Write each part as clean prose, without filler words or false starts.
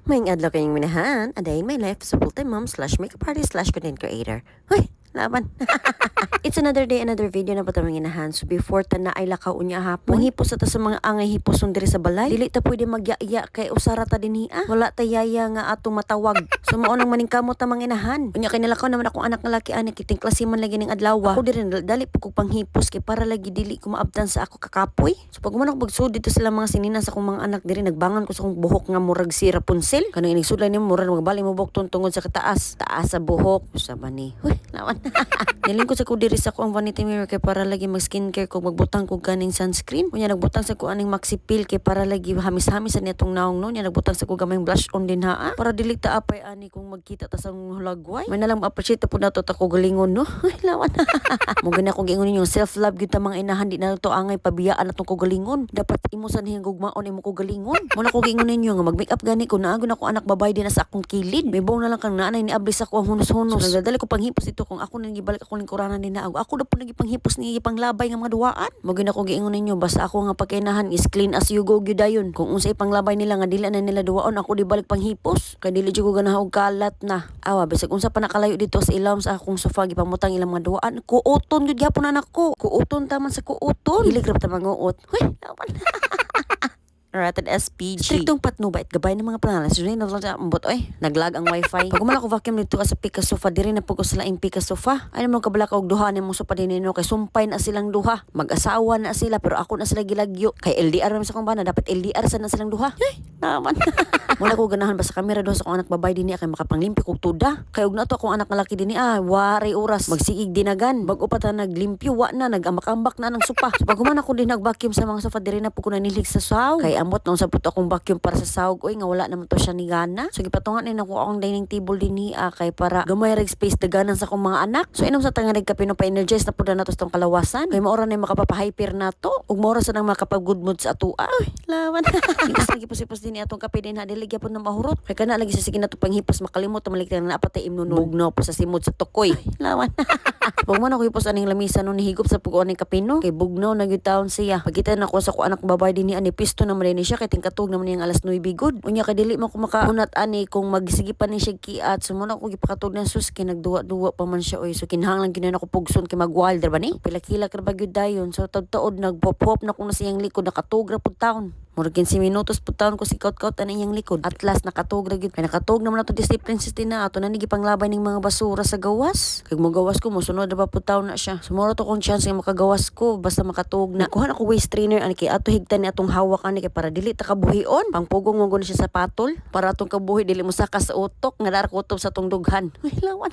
May adlaw kayong minahan, a day in my life sa full-time mom slash makeup artist slash content creator. Hoy, laban. It's another day, another video na patang inahan. So before ta na ay lakaw unya hapon. Manghipos ta sa mga angay hiposon diri sa balay. Dili ta pwede magyaya kay usara ta dinhi. Wala ta yaya nga atong matawag. So mao nang maningkamot ta mga inahan. Unya kay nalakaw naman akong anak nga laki ani kiting klase man lagi ning adlaw. Ako diri dali po kog panghipos kay para lagi dili ko maabtan sa ako kakapoy. So pag man ako bagsud dito sila mga sinina sa akong mga anak diri nagbangan ko sa akong buhok nga murag si Rapunzel. Kanang ining sudlan ni murag magbali mo buhok tungod sa kataas. Taas sa buhok sa bani. Hoy, lawan. Nilingkod sa ko diri sa ko ang vanity mirror kay para lagi mag skincare ko magbutang ko ganing sunscreen. Unya nagbutang sa ko aning maxi peel kay para lagi hamis-hamis sa nitong naong no. Nya nagbutang sa ko gamay blush on din ha. Para dili ta apay ani kung magkita ta sa hulagway. May nalang appreciate po nato ta ko galingon no. Ay lawan. Mo gani ako gingon yung self love gyud ta mga inahan di na to angay pabiyaan atong ko galingon. Dapat imo sa nihang gugmaon imo ko galingon. Mo na ko gingon ninyo nga mag makeup gani ko naagon ako anak babay din na sa akong kilid. May bong na lang kang nanay ni ablis ako ang hunos-hunos. So, nagdadali ko panghipos ito kung ako nang gibalik ako ning kuranan din na ako na po nagipanghipos ni panglabay nga mga duwaan. Mo gina ko giingon ninyo basta ako nga pagkainahan is clean as you go gyud dayon. Kung unsay panglabay nila nga dili na nila duwaon ako di balik panghipos. Kay dili jud ko ganahaw kalat na. Awa bisag unsa pa nakalayo dito sa ilawom sa akong sofa gipamutang ilang mga duwaan. Kuoton gyud gyapon anak ko. Kuoton taman sa kuoton. Dili grab ta manguot. Hoy, lawan. Rated SPG. Striktong patnubait gabay ng mga pangalan. So, na lang sa ambot oy, naglag ang wifi. Pag umala ko vacuum dito sa pika sofa, diri na po ko sila ing pika sofa. Ay naman kabala ka og duha ni mo sofa din nino kay sumpay na silang duha. Mag-asawa na sila pero ako na sila gilagyo. Kay LDR man sa kong bana, dapat LDR sa na silang duha. Ay, naman. Wala ko ganahan ba sa kamera do sa akong anak babay dinhi kay makapanglimpyo kog tuda. Kay og nato akong anak nga laki dinhi wari oras magsigig dinagan. Bag-o pa ta naglimpyo wa na nagambak-ambak na ng sofa. So pag human ako din nag-vacuum sa mga sofa diri na po ko nanilig sa saw. Kay amot nung sabot akong vacuum para sa sahog oy nga wala naman to siya ni gana. So gipatungan ni nako akong dining table dinhi kay para gamay reg space daganan sa akong mga anak. So inom sa tanganeg kape no pa-energize na pud na to tong kalawasan. Kay maora na makapapahyper nato ug maora sa nang makapag-good mood sa atua. Ay, lawan. Ikas lagi pusipos dinhi atong kape din ha dili gyapon na mahurot. Kay kana lagi sa sige nato panghipos makalimot ta maliktan na apatay imnunog. Bugnaw po sa simod sa tukoy. Ay, lawan. Pag man ako ipos aning lamisa no nihigop sa pugo aning kape no kay bugnaw na gyud taon siya. Pagkita na ko sa ko anak babay dinhi ani pisto na man siya kay tingkatog naman niyang alas 9 good. Unya kay dili man ko makaunat ani kung magsige pa ni siya kiat. So muna ko gipakatog ng sus kay nagduwa-duwa pa man siya oy. So kinahanglan gyud na ako pugson kay mag-wilder ba ni? Pila-kila ra ba gyud dayon. So tagtuod nagpop-pop na kung na siyang likod nakatugra pud taon. Murag 15 minutos pud taon ko si kaut-kaut ani iyang likod. At last nakatugra gyud. Kay nakatug naman ato display princess din na ato na ni gipanglabay ning mga basura sa gawas. Kay mo gawas ko mo sunod na pa pud taon na siya. So moro to kung chance nga makagawas ko basta makatug na. Kuha ako waist trainer ani kay ato higtan ni atong hawak ani kay para dili ta kabuhion. Pangpugong mo gud siya sa patol para atong kabuhi dili mo saka sa utok nga dar kutob sa tong dughan. Ay lawan.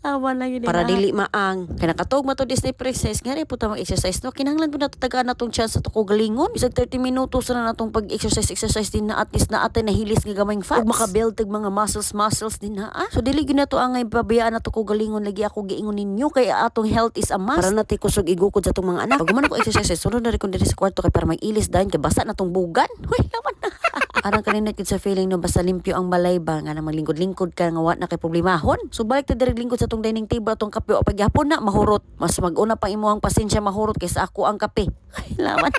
Awan lang yun para dili maang kay nakatog mato Disney princess nga rin puta mag-exercise no kinahanglan ko natatagaan natong chance sa to ko galingon bisag 30 minutos na natong pag-exercise din na at least na atay nahilis nga gamayng fats ug makabuild tag mga muscles din ha so dili gyud nato angay pabayaan nato ko galingon lagi ako giingon ninyo kay atong health is a must para nati kusog igukod sa tong mga anak pag man ako exercise sunod na rin ko diri sa kwarto kay para mag-ilis dayon kay basa natong bugan hoy lawan na arang kanina gid sa feeling no basta limpyo ang balay ba nga na maglingkod-lingkod ka nga wa na kay problemahon so balik ta diri lingkod sa tong dining table atong kape o pagyapon na mahurot mas mag-una pa imuhang pasensya mahurot kaysa ako ang kape ay lawan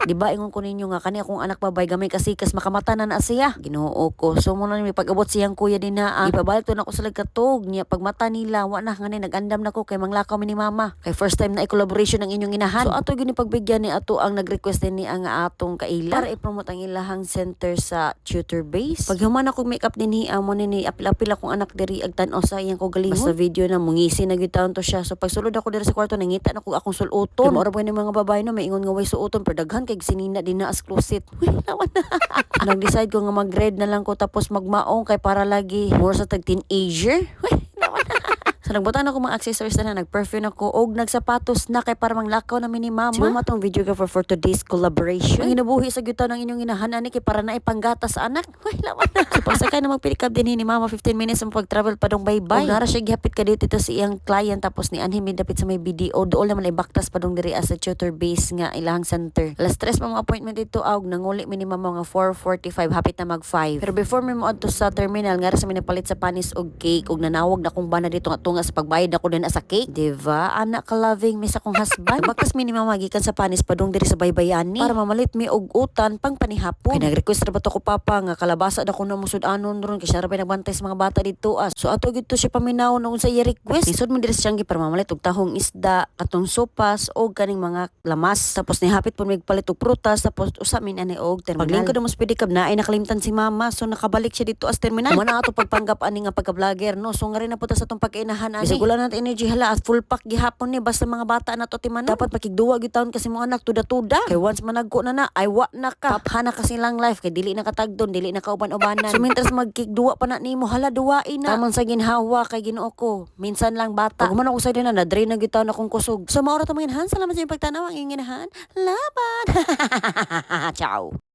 di ba ingon ko ninyo nga kani akong anak babay gamay kasikas makamata na siya Ginoo ko so mo na ni pag-abot siyang kuya din na ipabalik to na ako sa lagkatog niya pagmata nila wa na ngani nagandam nako kay manglakaw mi ni mama kay first time na i-collaboration ng inyong inahan so ato gyud ni pagbigyan ni ato ang nag-request ni ang atong kaila para i-promote ang ilahang center sa tutor base pag human ako makeup dinhi amo ni apil-apil akong anak diri ag tan-aw sa iyang ko galingon basta video na mungisi na gyud taon to siya so pag sulod ako diri sa kwarto nangita na ko akong suluton mao ra ba ni mga babae no maingon nga way suoton pero daghan kay sinina din na as closet uy lawan na nag-decide ko nga mag-red na lang ko tapos magmaong kay para lagi more sa tag teenager uy lawan so nagbutan ako mga accessories na nag-perfume ako og nagsapatos na kay para manglakaw na ni mama. Si mama tong videographer for today's collaboration. Ang ginabuhi sa gyutan ng inyong inahan ani kay para na ipanggata sa anak. Hoy lawan na. So pagsakay na magpilikab din ni mama 15 minutes ang pag-travel pa dong bye-bye. Og nara siya gihapit ka dito sa iyang client tapos ni anhi midapit sa may BDO. Dool naman ay baktas pa dong diri as a tutor base nga ilahang center. Alas 3 pa mga appointment dito og nanguli mi ni mama nga 4:45 hapit na mag 5. Pero before mi mo adto sa terminal nga sa minapalit sa panis og cake og nanawag na kong bana dito nga nga sa pagbayad ako din sa cake. Diba? Anak ka loving miss akong husband. Bakas minimum magikan sa panis padung diri sa baybayani para mamalit mi og utan pang panihapon. Pinag-request ra ba to ko papa nga kalabasa na ko na musud anon ron kay siya ra nagbantay sa mga bata dito as. So ato gid to siya paminaw nung sa iya request. Lisod mo diri sa siyang para mamalit og tahong isda, katong sopas og kaning mga lamas. Tapos ni hapit pud mig palit og prutas tapos usa min ani og terminal. Paglingkod na mas pedicab na ay nakalimtan si mama so nakabalik siya dito as terminal. Mana ato pagpanggap ani nga pagka-vlogger no. So nga rin na puta sa tong pagkainahan ani. Bisag wala nat energy hala at full pack gihapon ni basta mga bata na to timanon. Dapat makigduwa gyud taon kasi mga anak tuda-tuda. Kay once managko na ay wa na ka. Paphana kasi lang life kay dili na katagdon, dili na kauban-ubanan. So mintras magkigduwa pa na nimo hala duwain na. Tamang sa ginhawa kay Ginoo ko. Minsan lang bata. Pag man ako sa na drain na gyud taon akong kusog. So maura ta mga inahan. Salamat sa inyong pagtanaw ang inyong inahan. Laban. Ciao.